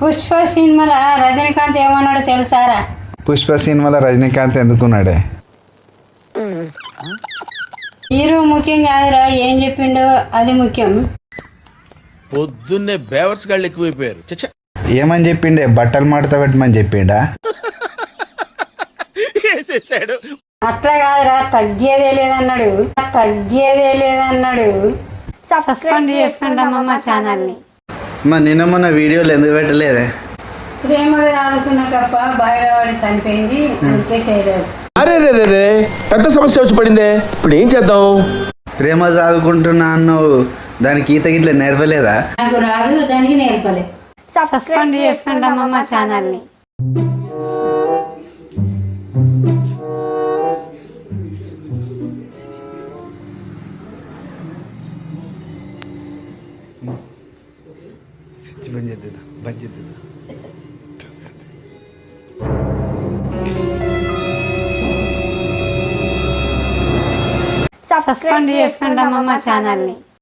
పుష్ప సినిమాల రజనీకాంత్ ఏమన్నాడో తెలుసారా? పుష్ప సినిమాలో రజనీకాంత్ ఎందుకున్నాడే? హీరో ముఖ్యం కాదురా, ఏం చెప్పిండో అది ముఖ్యం. పొద్దున్నే బేవర్స్ గాళ్ళు ఎక్కువైపోయారు. చచ్చా ఏమని చెప్పిండే? బట్టలు మడత పెట్టమని చెప్పిండా? వేసేసాడు. అట్లా కాదురా, తగ్గేదే లేదన్నాడు. సబ్స్క్రైబ్ చేసుకుంటామమ్మ ఛానల్ని. నిన్న మొన్న వీడియోలు ఎందుకు పెట్టలేదే? ప్రేమగా ఆడుకున్న కప్ప బాగా చనిపోయింది, అందుకే చేయలేదు. అరే రే పెద్ద సమస్య వచ్చి పడిందే, ఇప్పుడు ఏం చేద్దాం? ప్రేమ చదువుకుంటున్నా అన్నావు, దానికి ఈత గిట్ల నేర్పలేదా? నాకు రాదు, దానికి నేర్పలే. సబ్స్క్రైబ్ చేసుకుంటామమ్మ ఛానల్ని. బంద్ చేద్దా సబ్స్క్రైబ్ చేసుకుంటామమ్మ ఛానల్ని.